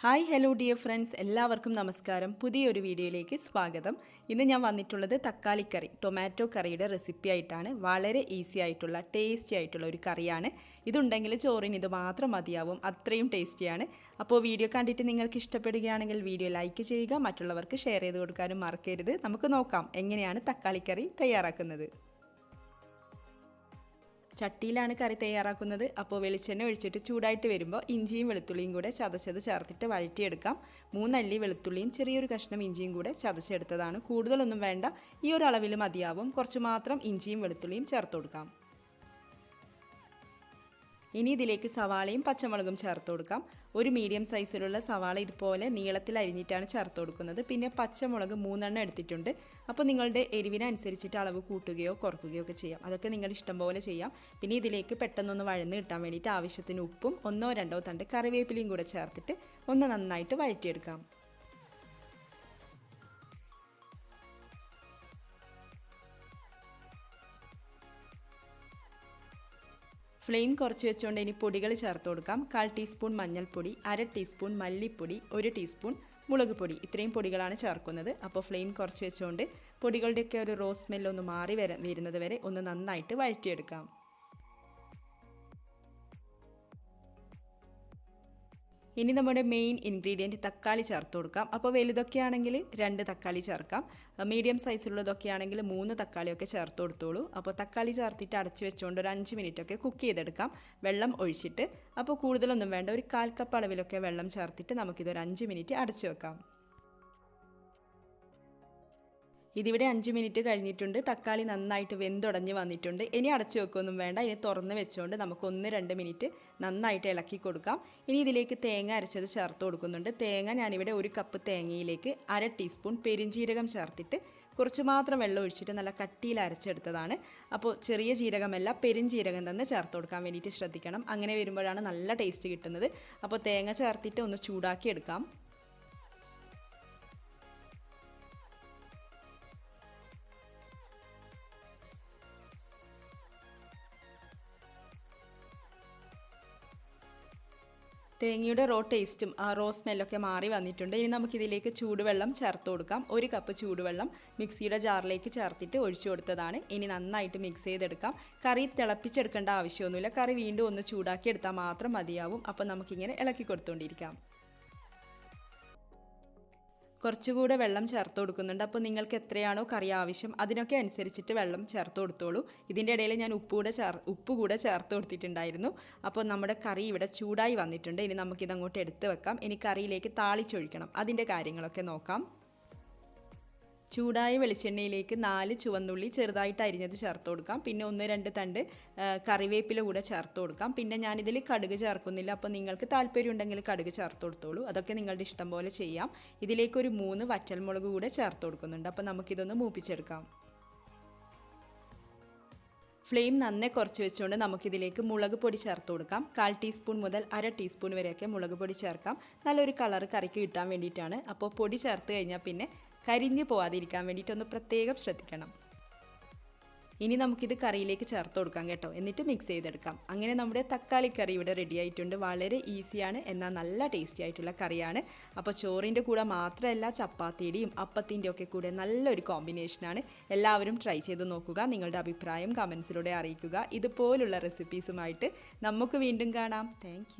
Hi hello dear friends, എല്ലാവർക്കും നമസ്കാരം. പുതിയൊരു വീഡിയോയിലേക്ക് സ്വാഗതം. ഇന്ന് ഞാൻ വന്നിട്ടുള്ളത് തക്കാളി കറി, ടൊമാറ്റോ കറിയുടെ റെസിപ്പി ആയിട്ടാണ്. വളരെ ഈസി ആയിട്ടുള്ള ടേസ്റ്റി ആയിട്ടുള്ള ഒരു കറിയാണ്. ഇതുണ്ടെങ്കിൽ ചോറിന് ഇത് മാത്രം മതിയാവും, അത്രയും ടേസ്റ്റിയാണ്. അപ്പോൾ വീഡിയോ കണ്ടിട്ട് നിങ്ങൾക്ക് ഇഷ്ടപ്പെടുകയാണെങ്കിൽ വീഡിയോ ലൈക്ക് ചെയ്യുക, മറ്റുള്ളവർക്ക് ഷെയർ ചെയ്ത് കൊടുക്കാനും മറക്കരുത്. നമുക്ക് നോക്കാം എങ്ങനെയാണ് തക്കാളി കറി തയ്യാറാക്കുന്നത്. ചട്ടിയിലാണ് കറി തയ്യാറാക്കുന്നത്. അപ്പോൾ വെളിച്ചെണ്ണ ഒഴിച്ചിട്ട് ചൂടായിട്ട് വരുമ്പോൾ ഇഞ്ചിയും വെളുത്തുള്ളിയും കൂടെ ചതച്ചത് ചേർത്തിട്ട് വഴറ്റിയെടുക്കാം. 3 അല്ലി വെളുത്തുള്ളിയും ചെറിയൊരു കഷ്ണം ഇഞ്ചിയും കൂടെ ചതച്ചെടുത്തതാണ്. കൂടുതലൊന്നും വേണ്ട, ഈ ഒരു അളവിൽ മതിയാവും. കുറച്ച് മാത്രം ഇഞ്ചിയും വെളുത്തുള്ളിയും ചേർത്ത് കൊടുക്കാം. ഇനി ഇതിലേക്ക് സവാളയും പച്ചമുളകും ചേർത്ത് കൊടുക്കാം. ഒരു മീഡിയം സൈസിലുള്ള സവാള ഇതുപോലെ നീളത്തിൽ അരിഞ്ഞിട്ടാണ് ചേർത്ത് കൊടുക്കുന്നത്. പിന്നെ പച്ചമുളക് 3 എണ്ണം എടുത്തിട്ടുണ്ട്. അപ്പോൾ നിങ്ങളുടെ എരിവിനനുസരിച്ചിട്ട് അളവ് കൂട്ടുകയോ കുറയ്ക്കുകയോ ഒക്കെ ചെയ്യാം. അതൊക്കെ നിങ്ങളുടെ ഇഷ്ടം പോലെ ചെയ്യാം. പിന്നെ ഇതിലേക്ക് പെട്ടെന്നൊന്ന് വഴന്ന് കിട്ടാൻ വേണ്ടിയിട്ട് ആവശ്യത്തിന് ഉപ്പും 1-2 തണ്ട് കറിവേപ്പിലയും കൂടെ ചേർത്തിട്ട് ഒന്ന് നന്നായിട്ട് വഴറ്റിയെടുക്കാം. ഫ്ലെയിം കുറച്ച് വെച്ചുകൊണ്ട് ഇനി പൊടികൾ ചേർത്ത് കൊടുക്കാം. 1/4 ടീസ്പൂൺ മഞ്ഞൾപ്പൊടി, 1/2 ടീസ്പൂൺ മല്ലിപ്പൊടി, 1 ടീസ്പൂൺ മുളക് പൊടി, ഇത്രയും പൊടികളാണ് ചേർക്കുന്നത്. അപ്പോൾ ഫ്ലെയിം കുറച്ച് വെച്ചുകൊണ്ട് പൊടികളുടെയൊക്കെ ഒരു റോസ് സ്മെല്ലൊന്ന് മാറി വരുന്നത് വരെ ഒന്ന് നന്നായിട്ട് വഴറ്റിയെടുക്കാം. ഇനി നമ്മുടെ മെയിൻ ഇൻഗ്രീഡിയൻറ്റ് തക്കാളി ചേർത്ത് കൊടുക്കാം. അപ്പോൾ വലുതൊക്കെ ആണെങ്കിൽ 2 തക്കാളി ചേർക്കാം. മീഡിയം സൈസിലുള്ളതൊക്കെ ആണെങ്കിൽ 3 തക്കാളിയൊക്കെ ചേർത്ത് കൊടുത്തോളൂ. അപ്പോൾ തക്കാളി ചേർത്തിട്ട് അടച്ച് വെച്ചുകൊണ്ട് ഒരു 5 മിനിറ്റൊക്കെ കുക്ക് ചെയ്തെടുക്കാം, വെള്ളം ഒഴിച്ചിട്ട്. അപ്പോൾ കൂടുതലൊന്നും വേണ്ട, ഒരു 1/4 കപ്പ് അളവിലൊക്കെ വെള്ളം ചേർത്തിട്ട് നമുക്കിതൊരു 5 മിനിറ്റ് അടച്ച് വെക്കാം. ഇതിവിടെ 5 മിനിറ്റ് കഴിഞ്ഞിട്ടുണ്ട്. തക്കാളി നന്നായിട്ട് വെന്തുടഞ്ഞ് വന്നിട്ടുണ്ട്. ഇനി അടച്ചു വെക്കൊന്നും വേണ്ട, ഇനി തുറന്ന് വെച്ചുകൊണ്ട് നമുക്ക് 1-2 മിനിറ്റ് നന്നായിട്ട് ഇളക്കി കൊടുക്കാം. ഇനി ഇതിലേക്ക് തേങ്ങ അരച്ചത് ചേർത്ത് കൊടുക്കുന്നുണ്ട്. തേങ്ങ ഞാനിവിടെ 1 കപ്പ് തേങ്ങയിലേക്ക് 1/2 ടീസ്പൂൺ പെരിഞ്ജീരകം ചേർത്തിട്ട് കുറച്ച് മാത്രം വെള്ളം ഒഴിച്ചിട്ട് നല്ല കട്ടിയിൽ അരച്ചെടുത്തതാണ്. അപ്പോൾ ചെറിയ ജീരകമല്ല, പെരിഞ്ജീരകം തന്നെ ചേർത്ത് കൊടുക്കാൻ വേണ്ടിയിട്ട് ശ്രദ്ധിക്കണം. അങ്ങനെ വരുമ്പോഴാണ് നല്ല ടേസ്റ്റ് കിട്ടുന്നത്. അപ്പോൾ തേങ്ങ ചേർത്തിട്ട് ഒന്ന് ചൂടാക്കി എടുക്കാം. തേങ്ങയുടെ ടേസ്റ്റും ആ സ്മെല്ലൊക്കെ മാറി വന്നിട്ടുണ്ട്. ഇനി നമുക്കിതിലേക്ക് ചൂടുവെള്ളം ചേർത്ത് കൊടുക്കാം. 1 കപ്പ് ചൂടുവെള്ളം മിക്സിയുടെ ജാറിലേക്ക് ചേർത്തിട്ട് ഒഴിച്ചു കൊടുത്തതാണ്. ഇനി നന്നായിട്ട് മിക്സ് ചെയ്തെടുക്കാം. കറി തിളപ്പിച്ചെടുക്കേണ്ട ആവശ്യമൊന്നുമില്ല, കറി വീണ്ടും ഒന്ന് ചൂടാക്കി എടുത്താൽ മാത്രം മതിയാവും. അപ്പോൾ നമുക്കിങ്ങനെ ഇളക്കി കൊടുത്തുകൊണ്ടിരിക്കാം. കുറച്ചുകൂടെ വെള്ളം ചേർത്ത് കൊടുക്കുന്നുണ്ട്. അപ്പോൾ നിങ്ങൾക്ക് എത്രയാണോ കറി ആവശ്യം അതിനൊക്കെ അനുസരിച്ചിട്ട് വെള്ളം ചേർത്ത് കൊടുത്തോളൂ. ഇതിൻ്റെ ഇടയിൽ ഞാൻ ഉപ്പ് കൂടെ ചേർത്ത് കൊടുത്തിട്ടുണ്ടായിരുന്നു. അപ്പോൾ നമ്മുടെ കറി ഇവിടെ ചൂടായി വന്നിട്ടുണ്ട്. ഇനി നമുക്കിതങ്ങോട്ട് എടുത്ത് വെക്കാം. ഇനി കറിയിലേക്ക് താളിച്ചൊഴിക്കണം, അതിൻ്റെ കാര്യങ്ങളൊക്കെ നോക്കാം. ചൂടായ വെളിച്ചെണ്ണയിലേക്ക് 4 ചുവന്നുള്ളി ചെറുതായിട്ട് അരിഞ്ഞത് ചേർത്ത് കൊടുക്കാം. പിന്നെ 1-2 തണ്ട് കറിവേപ്പില കൂടെ ചേർത്ത് കൊടുക്കാം. പിന്നെ ഞാനിതിൽ കടുക് ചേർക്കുന്നില്ല, അപ്പോൾ നിങ്ങൾക്ക് താല്പര്യം ഉണ്ടെങ്കിൽ കടുക് ചേർത്ത് കൊടുത്തോളൂ. അതൊക്കെ നിങ്ങളുടെ ഇഷ്ടം പോലെ ചെയ്യാം. ഇതിലേക്ക് ഒരു 3 വറ്റൽമുളക് കൂടെ ചേർത്ത് കൊടുക്കുന്നുണ്ട്. അപ്പോൾ നമുക്കിതൊന്ന് മൂപ്പിച്ചെടുക്കാം. ഫ്ലെയിം നന്നേ കുറച്ച് വെച്ചുകൊണ്ട് നമുക്കിതിലേക്ക് മുളക് പൊടി ചേർത്ത് കൊടുക്കാം. 1/4 ടീസ്പൂൺ മുതൽ 1/2 ടീസ്പൂൺ വരെയൊക്കെ മുളക് പൊടി ചേർക്കാം. നല്ലൊരു കളർ കറിക്ക് കിട്ടാൻ വേണ്ടിയിട്ടാണ്. അപ്പോൾ പൊടി ചേർത്ത് കഴിഞ്ഞാൽ പിന്നെ കരിഞ്ഞു പോവാതിരിക്കാൻ വേണ്ടിയിട്ടൊന്ന് പ്രത്യേകം ശ്രദ്ധിക്കണം. ഇനി നമുക്കിത് കറിയിലേക്ക് ചേർത്ത് കൊടുക്കാം കേട്ടോ, എന്നിട്ട് മിക്സ് ചെയ്തെടുക്കാം. അങ്ങനെ നമ്മുടെ തക്കാളി കറി ഇവിടെ റെഡി ആയിട്ടുണ്ട്. വളരെ ഈസിയാണ്, എന്നാൽ നല്ല ടേസ്റ്റി ആയിട്ടുള്ള കറിയാണ്. അപ്പോൾ ചോറിൻ്റെ കൂടെ മാത്രമല്ല, ചപ്പാത്തിയുടെയും അപ്പത്തിൻ്റെ ഒക്കെ കൂടെ നല്ലൊരു കോമ്പിനേഷനാണ്. എല്ലാവരും ട്രൈ ചെയ്ത് നോക്കുക. നിങ്ങളുടെ അഭിപ്രായം കമൻസിലൂടെ അറിയിക്കുക. ഇതുപോലുള്ള റെസിപ്പീസുമായിട്ട് നമുക്ക് വീണ്ടും കാണാം. താങ്ക്